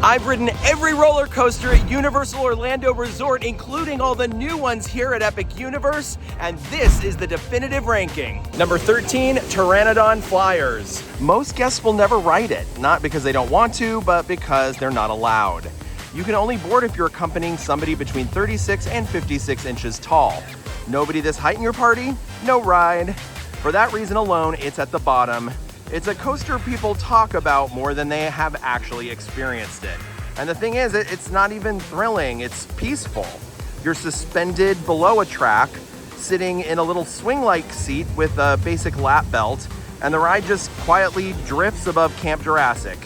I've ridden every roller coaster at Universal Orlando Resort, including all the new ones here at Epic Universe, and this is the definitive ranking. Number 13, Pteranodon Flyers. Most guests will never ride it, not because they don't want to, but because they're not allowed. You can only board if you're accompanying somebody between 36 and 56 inches tall. Nobody this height in your party? No ride. For that reason alone, it's at the bottom. It's a coaster people talk about more than they have actually experienced it. And the thing is, it's not even thrilling, it's peaceful. You're suspended below a track, sitting in a little swing-like seat with a basic lap belt, and the ride just quietly drifts above Camp Jurassic.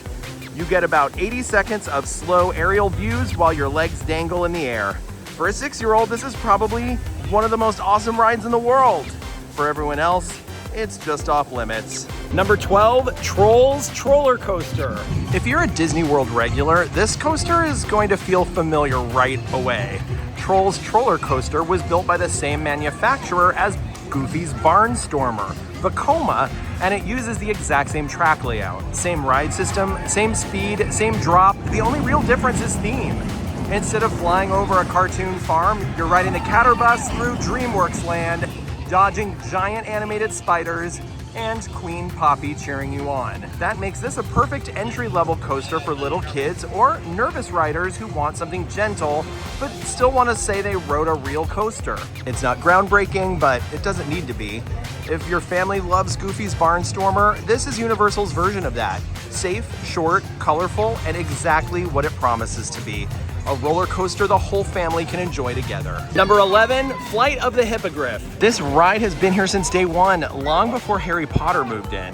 You get about 80 seconds of slow aerial views while your legs dangle in the air. For a 6-year-old, this is probably one of the most awesome rides in the world. For everyone else, it's just off limits. Number 12, Trolls Troller Coaster. If you're a Disney World regular, this coaster is going to feel familiar right away. Trolls Troller Coaster was built by the same manufacturer as Goofy's Barnstormer, Veloca, and it uses the exact same track layout. Same ride system, same speed, same drop. The only real difference is theme. Instead of flying over a cartoon farm, you're riding the Catterbus through DreamWorks Land, dodging giant animated spiders, and Queen Poppy cheering you on. That makes this a perfect entry-level coaster for little kids or nervous riders who want something gentle, but still want to say they rode a real coaster. It's not groundbreaking, but it doesn't need to be. If your family loves Goofy's Barnstormer, this is Universal's version of that. Safe, short, colorful, and exactly what it promises to be. A roller coaster the whole family can enjoy together. Number 11, Flight of the Hippogriff. This ride has been here since day one, long before Harry Potter moved in.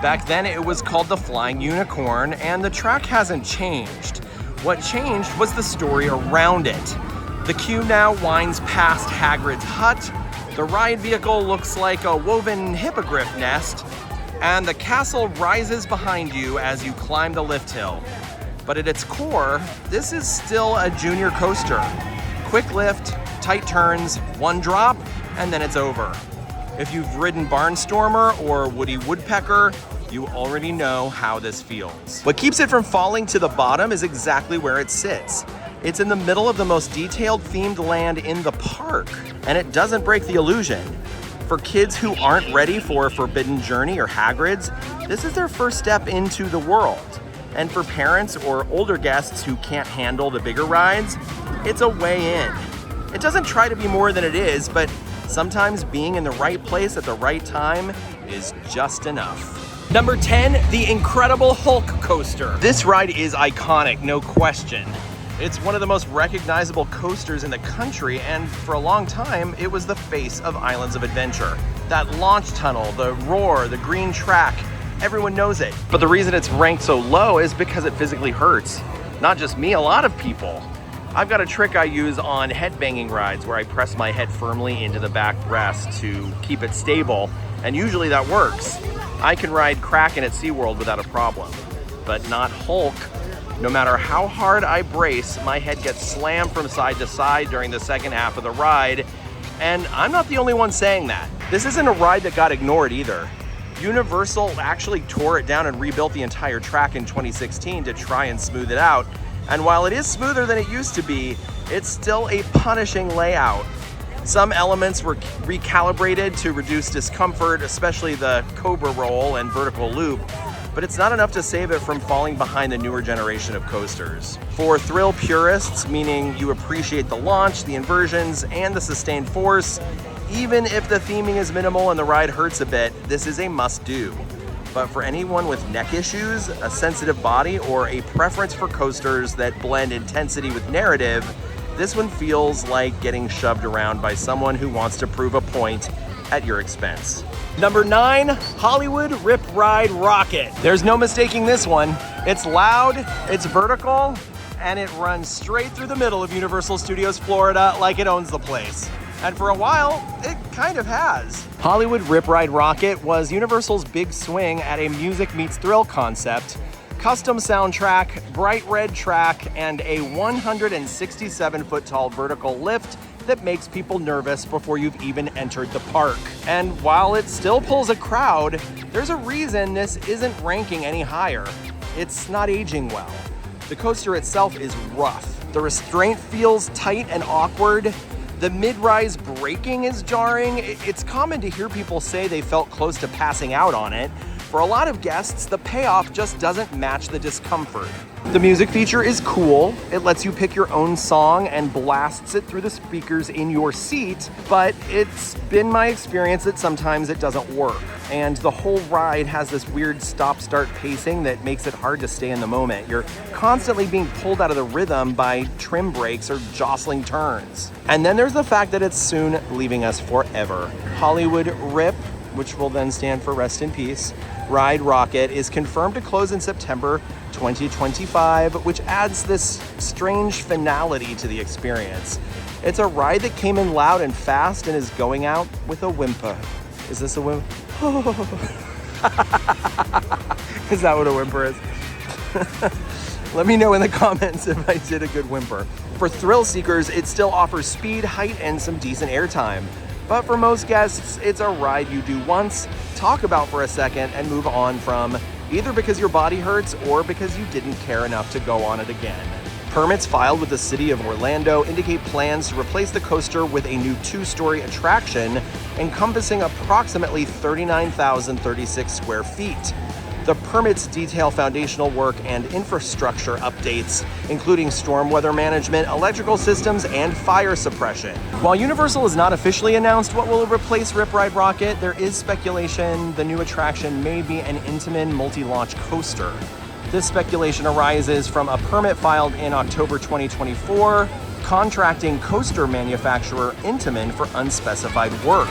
Back then it was called the Flying Unicorn, and the track hasn't changed. What changed was the story around it. The queue now winds past Hagrid's hut, the ride vehicle looks like a woven hippogriff nest, and the castle rises behind you as you climb the lift hill. But at its core, this is still a junior coaster. Quick lift, tight turns, one drop, and then it's over. If you've ridden Barnstormer or Woody Woodpecker, you already know how this feels. What keeps it from falling to the bottom is exactly where it sits. It's in the middle of the most detailed themed land in the park, and it doesn't break the illusion. For kids who aren't ready for Forbidden Journey or Hagrids, this is their first step into the world. And for parents or older guests who can't handle the bigger rides, it's a way in. It doesn't try to be more than it is, but sometimes being in the right place at the right time is just enough. Number 10, the Incredible Hulk Coaster. This ride is iconic, no question. It's one of the most recognizable coasters in the country, and for a long time, it was the face of Islands of Adventure. That launch tunnel, the roar, the green track, everyone knows it. But the reason it's ranked so low is because it physically hurts. Not just me, a lot of people. I've got a trick I use on headbanging rides where I press my head firmly into the backrest to keep it stable, and usually that works. I can ride Kraken at SeaWorld without a problem, but not Hulk. No matter how hard I brace, my head gets slammed from side to side during the second half of the ride, and I'm not the only one saying that. This isn't a ride that got ignored either. Universal actually tore it down and rebuilt the entire track in 2016 to try and smooth it out. And while it is smoother than it used to be, it's still a punishing layout. Some elements were recalibrated to reduce discomfort, especially the Cobra roll and vertical loop, but it's not enough to save it from falling behind the newer generation of coasters. For thrill purists, meaning you appreciate the launch, the inversions, and the sustained force, even if the theming is minimal and the ride hurts a bit, this is a must-do. But for anyone with neck issues, a sensitive body, or a preference for coasters that blend intensity with narrative, this one feels like getting shoved around by someone who wants to prove a point at your expense. Number 9, Hollywood Rip Ride Rocket. There's no mistaking this one. It's loud, it's vertical, and it runs straight through the middle of Universal Studios Florida like it owns the place. And for a while, it kind of has. Hollywood Rip Ride Rocket was Universal's big swing at a music meets thrill concept, custom soundtrack, bright red track, and a 167-foot tall vertical lift that makes people nervous before you've even entered the park. And while it still pulls a crowd, there's a reason this isn't ranking any higher. It's not aging well. The coaster itself is rough. The restraint feels tight and awkward. The mid-rise braking is jarring. It's common to hear people say they felt close to passing out on it. For a lot of guests, the payoff just doesn't match the discomfort. The music feature is cool. It lets you pick your own song and blasts it through the speakers in your seat, but it's been my experience that sometimes it doesn't work. And the whole ride has this weird stop-start pacing that makes it hard to stay in the moment. You're constantly being pulled out of the rhythm by trim brakes or jostling turns. And then there's the fact that it's soon leaving us forever. Hollywood RIP, which will then stand for Rest in Peace, Ride Rocket is confirmed to close in September 2025, which adds this strange finality to the experience. It's a ride that came in loud and fast and is going out with a whimper. Is this a whimper? Is that what a whimper is? Let me know in the comments if I did a good whimper. For thrill seekers, it still offers speed, height, and some decent airtime. But for most guests, it's a ride you do once, talk about for a second, and move on from, either because your body hurts or because you didn't care enough to go on it again. Permits filed with the city of Orlando indicate plans to replace the coaster with a new 2-story attraction encompassing approximately 39,036 square feet. The permits detail foundational work and infrastructure updates, including storm weather management, electrical systems, and fire suppression. While Universal has not officially announced what will replace Rip Ride Rocket, there is speculation the new attraction may be an Intamin multi-launch coaster. This speculation arises from a permit filed in October 2024, contracting coaster manufacturer Intamin for unspecified work.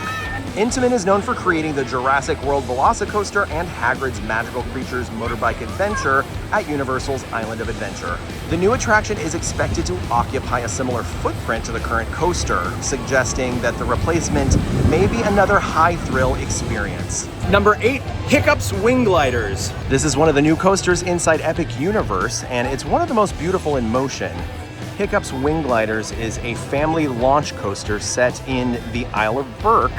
Intamin is known for creating the Jurassic World Velocicoaster and Hagrid's Magical Creatures Motorbike Adventure at Universal's Island of Adventure. The new attraction is expected to occupy a similar footprint to the current coaster, suggesting that the replacement may be another high-thrill experience. Number 8, Hiccup's Wing Gliders. This is one of the new coasters inside Epic Universe, and it's one of the most beautiful in motion. Hiccup's Wing Gliders is a family launch coaster set in the Isle of Berk,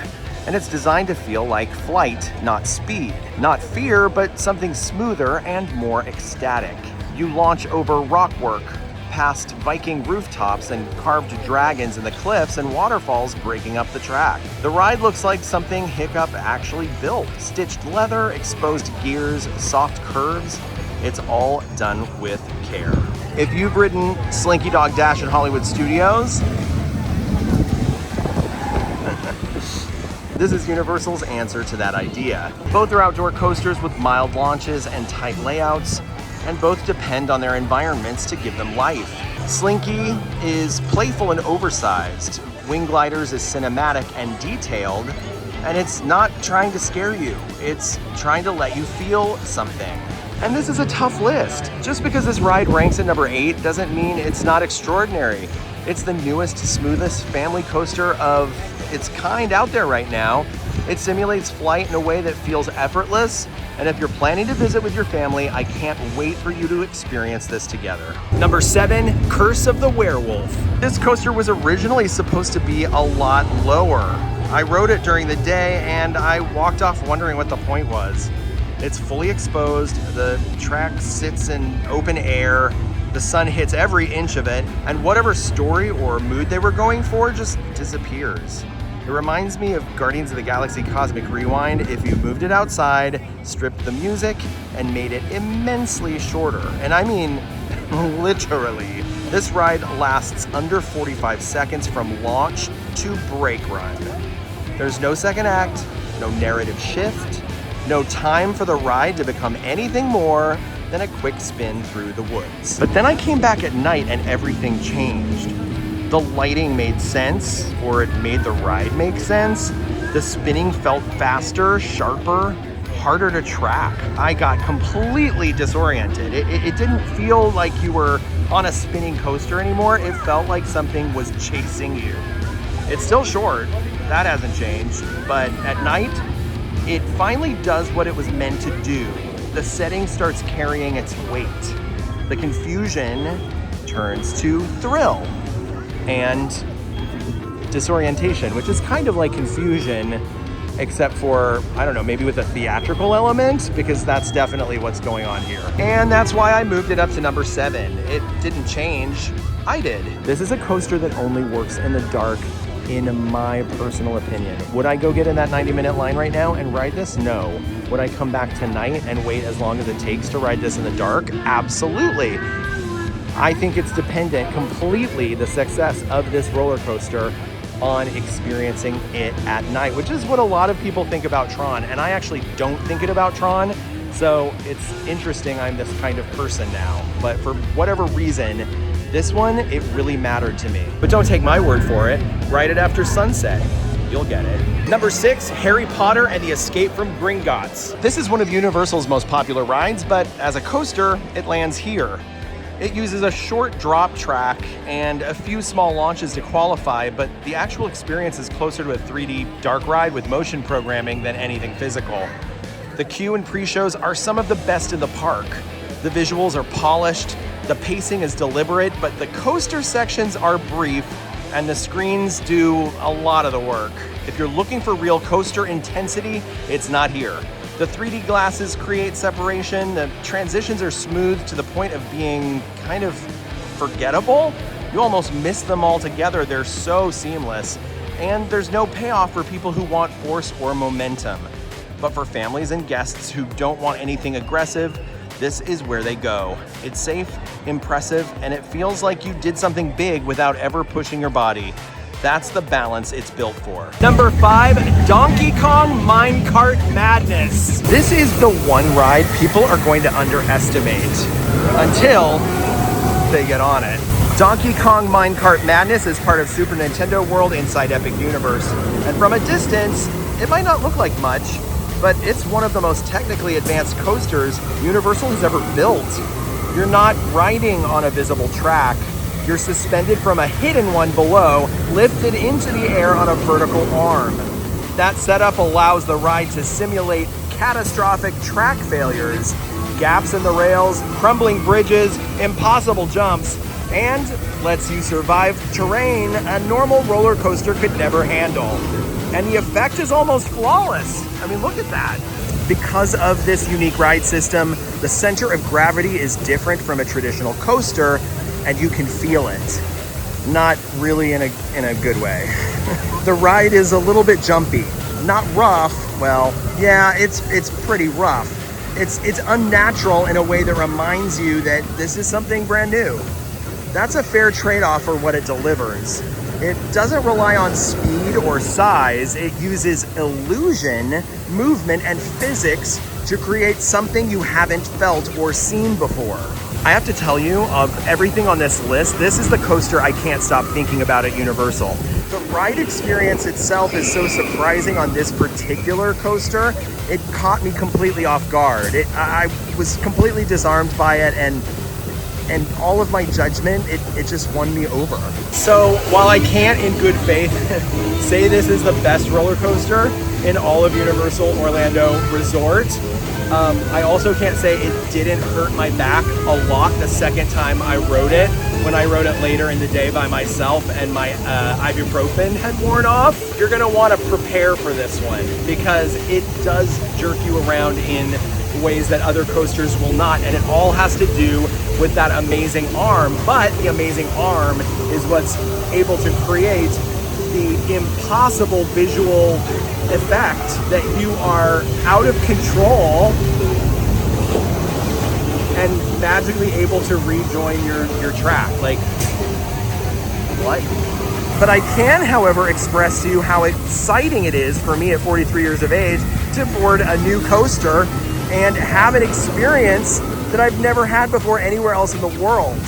and it's designed to feel like flight, not speed. Not fear, but something smoother and more ecstatic. You launch over rockwork, past Viking rooftops and carved dragons in the cliffs and waterfalls breaking up the track. The ride looks like something Hiccup actually built. Stitched leather, exposed gears, soft curves. It's all done with care. If you've ridden Slinky Dog Dash at Hollywood Studios, this is Universal's answer to that idea. Both are outdoor coasters with mild launches and tight layouts, and both depend on their environments to give them life. Slinky is playful and oversized. Wing Gliders is cinematic and detailed, and it's not trying to scare you. It's trying to let you feel something. And this is a tough list. Just because this ride ranks at number 8 doesn't mean it's not extraordinary. It's the newest, smoothest family coaster of its kind out there right now. It simulates flight in a way that feels effortless, and if you're planning to visit with your family, I can't wait for you to experience this together. Number 7, Curse of the Werewolf. This coaster was originally supposed to be a lot lower. I rode it during the day and I walked off wondering what the point was. It's fully exposed, the track sits in open air, the sun hits every inch of it, and whatever story or mood they were going for just disappears. It reminds me of Guardians of the Galaxy Cosmic Rewind if you moved it outside, stripped the music, and made it immensely shorter. And I mean, literally. This ride lasts under 45 seconds from launch to brake run. There's no second act, no narrative shift, no time for the ride to become anything more than a quick spin through the woods. But then I came back at night and everything changed. The lighting made sense, or it made the ride make sense. The spinning felt faster, sharper, harder to track. I got completely disoriented. It didn't feel like you were on a spinning coaster anymore. It felt like something was chasing you. It's still short, that hasn't changed, but at night, it finally does what it was meant to do. The setting starts carrying its weight. The confusion turns to thrill and disorientation, which is kind of like confusion except for, I don't know, maybe with a theatrical element, because that's definitely what's going on here. And that's why I moved it up to number 7. It didn't change, I did. This is a coaster that only works in the dark, in my personal opinion. Would I go get in that 90-minute line right now and ride this? No. Would I come back tonight and wait as long as it takes to ride this in the dark? Absolutely. I think it's dependent completely, the success of this roller coaster, on experiencing it at night, which is what a lot of people think about Tron, and I actually don't think it about Tron, so it's interesting I'm this kind of person now. But for whatever reason, this one, it really mattered to me. But don't take my word for it. Ride it after sunset. You'll get it. Number 6, Harry Potter and the Escape from Gringotts. This is one of Universal's most popular rides, but as a coaster, it lands here. It uses a short drop track and a few small launches to qualify, but the actual experience is closer to a 3D dark ride with motion programming than anything physical. The queue and pre-shows are some of the best in the park. The visuals are polished, the pacing is deliberate, but the coaster sections are brief, and the screens do a lot of the work. If you're looking for real coaster intensity, it's not here. The 3D glasses create separation, the transitions are smooth to the point of being kind of forgettable. You almost miss them altogether, they're so seamless. And there's no payoff for people who want force or momentum. But for families and guests who don't want anything aggressive, this is where they go. It's safe, impressive, and it feels like you did something big without ever pushing your body. That's the balance it's built for. Number 5, Donkey Kong Minecart Madness. This is the one ride people are going to underestimate until they get on it. Donkey Kong Minecart Madness is part of Super Nintendo World inside Epic Universe. And from a distance, it might not look like much, but it's one of the most technically advanced coasters Universal has ever built. You're not riding on a visible track. You're suspended from a hidden one below, lifted into the air on a vertical arm. That setup allows the ride to simulate catastrophic track failures, gaps in the rails, crumbling bridges, impossible jumps, and lets you survive terrain a normal roller coaster could never handle. And the effect is almost flawless. I mean, look at that. Because of this unique ride system, the center of gravity is different from a traditional coaster, and you can feel it. Not really in a good way. The ride is a little bit jumpy. Not rough, well, yeah, it's pretty rough. It's unnatural in a way that reminds you that this is something brand new. That's a fair trade-off for what it delivers. It doesn't rely on speed or size. It uses illusion, movement, and physics to create something you haven't felt or seen before. I have to tell you, of everything on this list, this is the coaster I can't stop thinking about at Universal. The ride experience itself is so surprising on this particular coaster, it caught me completely off guard. I was completely disarmed by it, and all of my judgment, it just won me over. So while I can't in good faith say this is the best roller coaster in all of Universal Orlando Resort, I also can't say it didn't hurt my back a lot the second time I rode it, when I rode it later in the day by myself and my ibuprofen had worn off. You're gonna wanna prepare for this one because it does jerk you around in ways that other coasters will not, and it all has to do with that amazing arm. But the amazing arm is what's able to create the impossible visual effect that you are out of control and magically able to rejoin your track. Like, what? But I can, however, express to you how exciting it is for me at 43 years of age to board a new coaster and have an experience that I've never had before anywhere else in the world.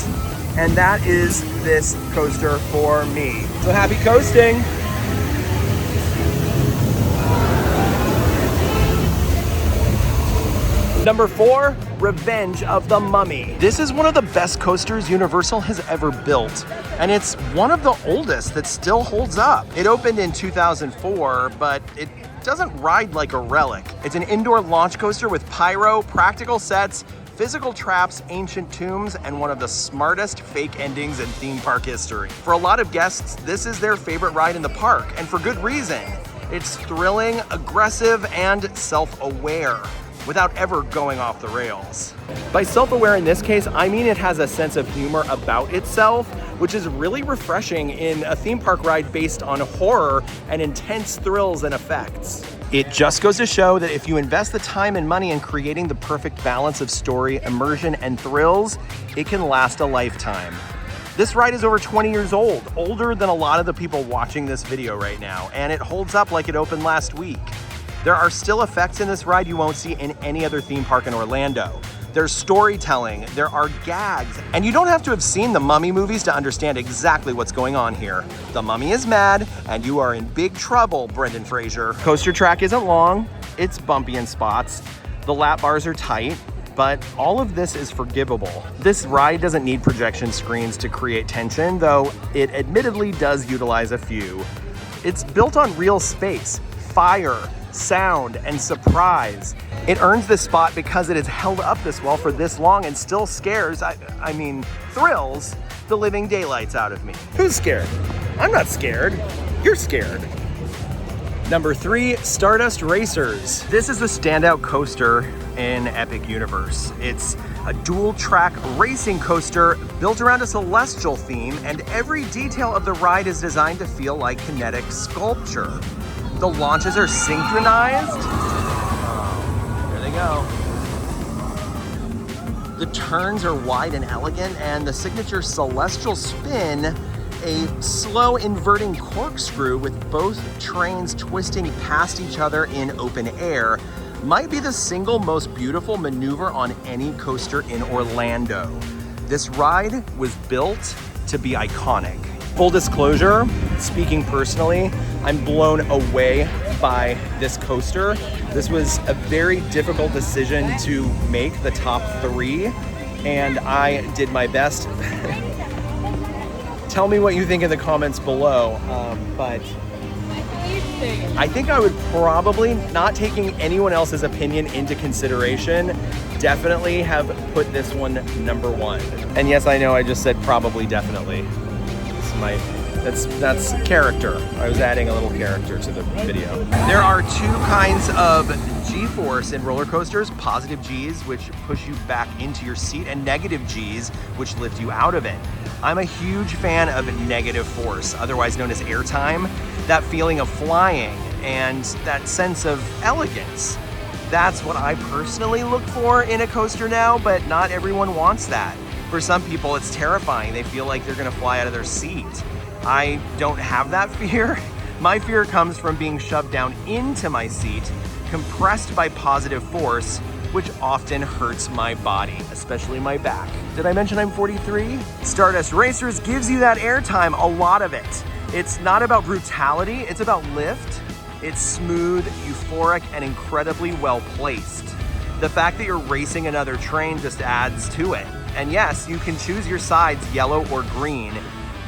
And that is this coaster for me. So happy coasting. Number 4, Revenge of the Mummy. This is one of the best coasters Universal has ever built, and it's one of the oldest that still holds up. It opened in 2004, but it doesn't ride like a relic. It's an indoor launch coaster with pyro, practical sets, physical traps, ancient tombs, and one of the smartest fake endings in theme park history. For a lot of guests, this is their favorite ride in the park, and for good reason. It's thrilling, aggressive, and self-aware without ever going off the rails. By self-aware in this case, I mean it has a sense of humor about itself, which is really refreshing in a theme park ride based on horror and intense thrills and effects. It just goes to show that if you invest the time and money in creating the perfect balance of story, immersion, and thrills, it can last a lifetime. This ride is over 20 years old, older than a lot of the people watching this video right now, and it holds up like it opened last week. There are still effects in this ride you won't see in any other theme park in Orlando. There's storytelling, there are gags, and you don't have to have seen the Mummy movies to understand exactly what's going on here. The Mummy is mad, and you are in big trouble, Brendan Fraser. Coaster track isn't long, it's bumpy in spots, the lap bars are tight, but all of this is forgivable. This ride doesn't need projection screens to create tension, though it admittedly does utilize a few. It's built on real space, fire, sound, and surprise. It earns this spot because it has held up this well for this long and still scares, I mean, thrills the living daylights out of me. Who's scared? I'm not scared. You're scared. Number 3, Stardust Racers. This is the standout coaster in Epic Universe. It's a dual track racing coaster built around a celestial theme, and every detail of the ride is designed to feel like kinetic sculpture. The launches are synchronized. Oh, there they go. The turns are wide and elegant, and the signature celestial spin, a slow inverting corkscrew with both trains twisting past each other in open air, might be the single most beautiful maneuver on any coaster in Orlando. This ride was built to be iconic. Full disclosure, speaking personally, I'm blown away by this coaster. This was a very difficult decision to make the top 3, and I did my best. Tell me what you think in the comments below, but I think I would probably, not taking anyone else's opinion into consideration, definitely have put this one number 1. And yes, I know I just said probably definitely. That's character. I was adding a little character to the video. There are 2 kinds of G-force in roller coasters: positive G's, which push you back into your seat, and negative G's, which lift you out of it. I'm a huge fan of negative force, otherwise known as airtime. That feeling of flying and that sense of elegance. That's what I personally look for in a coaster now, but not everyone wants that. For some people, it's terrifying. They feel like they're gonna fly out of their seat. I don't have that fear. My fear comes from being shoved down into my seat, compressed by positive force, which often hurts my body, especially my back. Did I mention I'm 43? Stardust Racers gives you that airtime, a lot of it. It's not about brutality, it's about lift. It's smooth, euphoric, and incredibly well placed. The fact that you're racing another train just adds to it. And yes, you can choose your sides, yellow or green.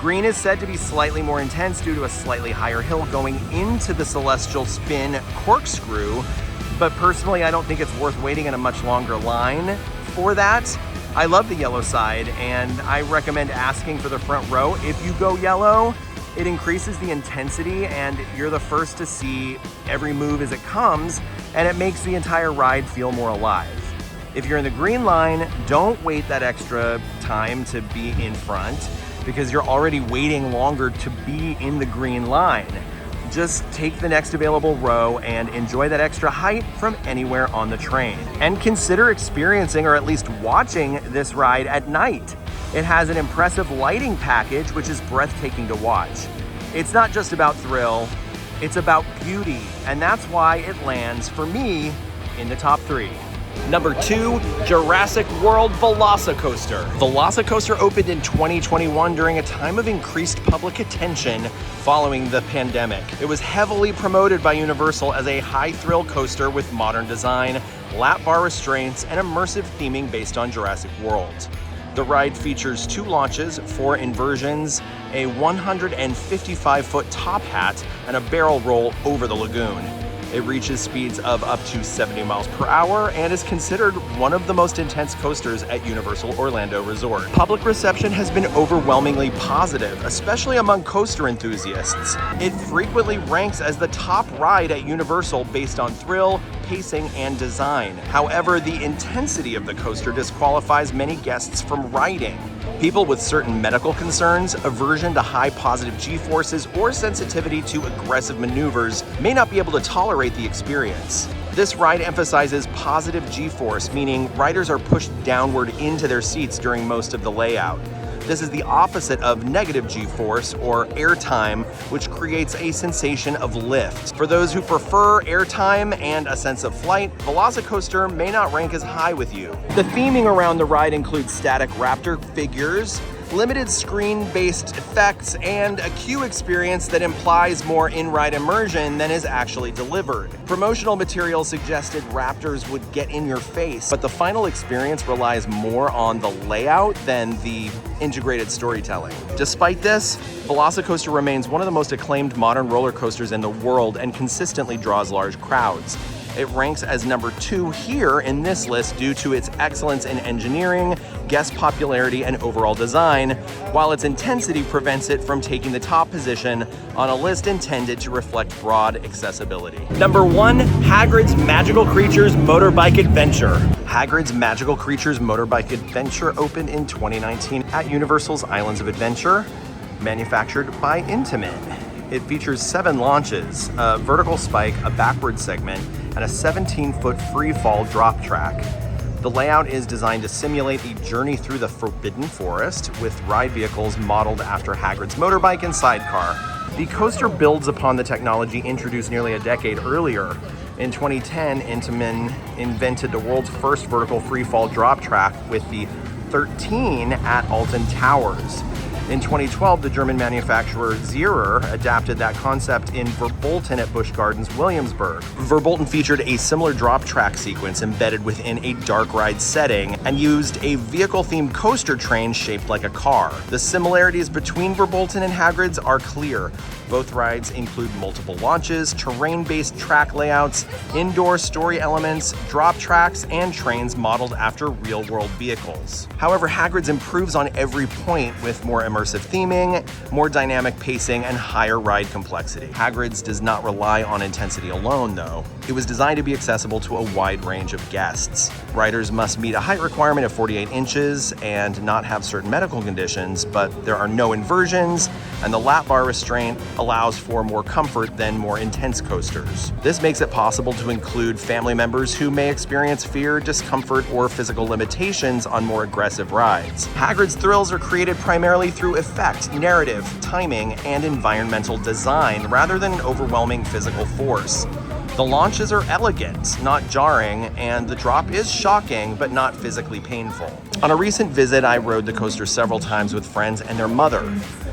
Green is said to be slightly more intense due to a slightly higher hill going into the celestial spin corkscrew, but personally I don't think it's worth waiting in a much longer line for that. I love the yellow side, and I recommend asking for the front row. If you go yellow, it increases the intensity and you're the first to see every move as it comes, and it makes the entire ride feel more alive. If you're in the green line, don't wait that extra time to be in front because you're already waiting longer to be in the green line. Just take the next available row and enjoy that extra height from anywhere on the train. And consider experiencing or at least watching this ride at night. It has an impressive lighting package, which is breathtaking to watch. It's not just about thrill, it's about beauty, and that's why it lands, for me, in the top 3. Number 2, Jurassic World Velocicoaster. Velocicoaster opened in 2021 during a time of increased public attention following the pandemic. It was heavily promoted by Universal as a high-thrill coaster with modern design, lap bar restraints, and immersive theming based on Jurassic World. The ride features 2 launches, 4 inversions, a 155-foot top hat, and a barrel roll over the lagoon. It reaches speeds of up to 70 miles per hour and is considered one of the most intense coasters at Universal Orlando Resort. Public reception has been overwhelmingly positive, especially among coaster enthusiasts. It frequently ranks as the top ride at Universal based on thrill, pacing, and design. However, the intensity of the coaster disqualifies many guests from riding. People with certain medical concerns, aversion to high positive G-forces, or sensitivity to aggressive maneuvers may not be able to tolerate the experience. This ride emphasizes positive G-force, meaning riders are pushed downward into their seats during most of the layout. This is the opposite of negative G-force, or airtime, which creates a sensation of lift. For those who prefer airtime and a sense of flight, Velocicoaster may not rank as high with you. The theming around the ride includes static raptor figures, limited screen-based effects, and a queue experience that implies more in-ride immersion than is actually delivered. Promotional material suggested raptors would get in your face, but the final experience relies more on the layout than the integrated storytelling. Despite this, Velocicoaster remains one of the most acclaimed modern roller coasters in the world and consistently draws large crowds. It ranks as number 2 here in this list due to its excellence in engineering, guest popularity, and overall design, while its intensity prevents it from taking the top position on a list intended to reflect broad accessibility. Number 1, Hagrid's Magical Creatures Motorbike Adventure. Hagrid's Magical Creatures Motorbike Adventure opened in 2019 at Universal's Islands of Adventure, manufactured by Intamin. It features 7 launches, a vertical spike, a backward segment, and a 17-foot free fall drop track. The layout is designed to simulate a journey through the Forbidden Forest with ride vehicles modeled after Hagrid's motorbike and sidecar. The coaster builds upon the technology introduced nearly a decade earlier. In 2010, Intamin invented the world's first vertical free fall drop track with the 13 at Alton Towers. In 2012, the German manufacturer Zierer adapted that concept in Verbolten at Busch Gardens, Williamsburg. Verbolten featured a similar drop track sequence embedded within a dark ride setting and used a vehicle-themed coaster train shaped like a car. The similarities between Verbolten and Hagrid's are clear. Both rides include multiple launches, terrain-based track layouts, indoor story elements, drop tracks, and trains modeled after real-world vehicles. However, Hagrid's improves on every point with more immersive theming, more dynamic pacing, and higher ride complexity. Hagrid's does not rely on intensity alone, though. It was designed to be accessible to a wide range of guests. Riders must meet a height requirement of 48 inches and not have certain medical conditions, but there are no inversions, and the lap bar restraint allows for more comfort than more intense coasters. This makes it possible to include family members who may experience fear, discomfort, or physical limitations on more aggressive rides. Hagrid's thrills are created primarily through effect, narrative, timing, and environmental design rather than an overwhelming physical force. The launches are elegant, not jarring, and the drop is shocking, but not physically painful. On a recent visit, I rode the coaster several times with friends and their mother.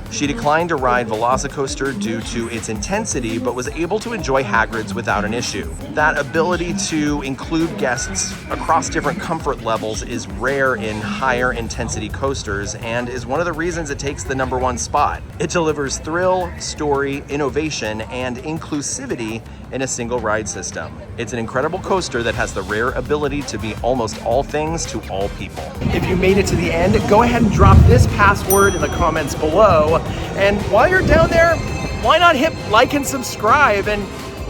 She declined to ride Velocicoaster due to its intensity, but was able to enjoy Hagrid's without an issue. That ability to include guests across different comfort levels is rare in higher intensity coasters and is one of the reasons it takes the number 1 spot. It delivers thrill, story, innovation, and inclusivity in a single ride system. It's an incredible coaster that has the rare ability to be almost all things to all people. If you made it to the end, go ahead and drop this password in the comments below. And while you're down there, why not hit like and subscribe and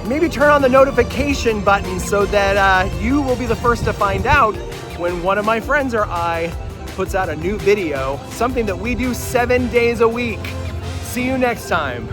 maybe turn on the notification button so that you will be the first to find out when one of my friends or I puts out a new video, something that we do 7 days a week. See you next time.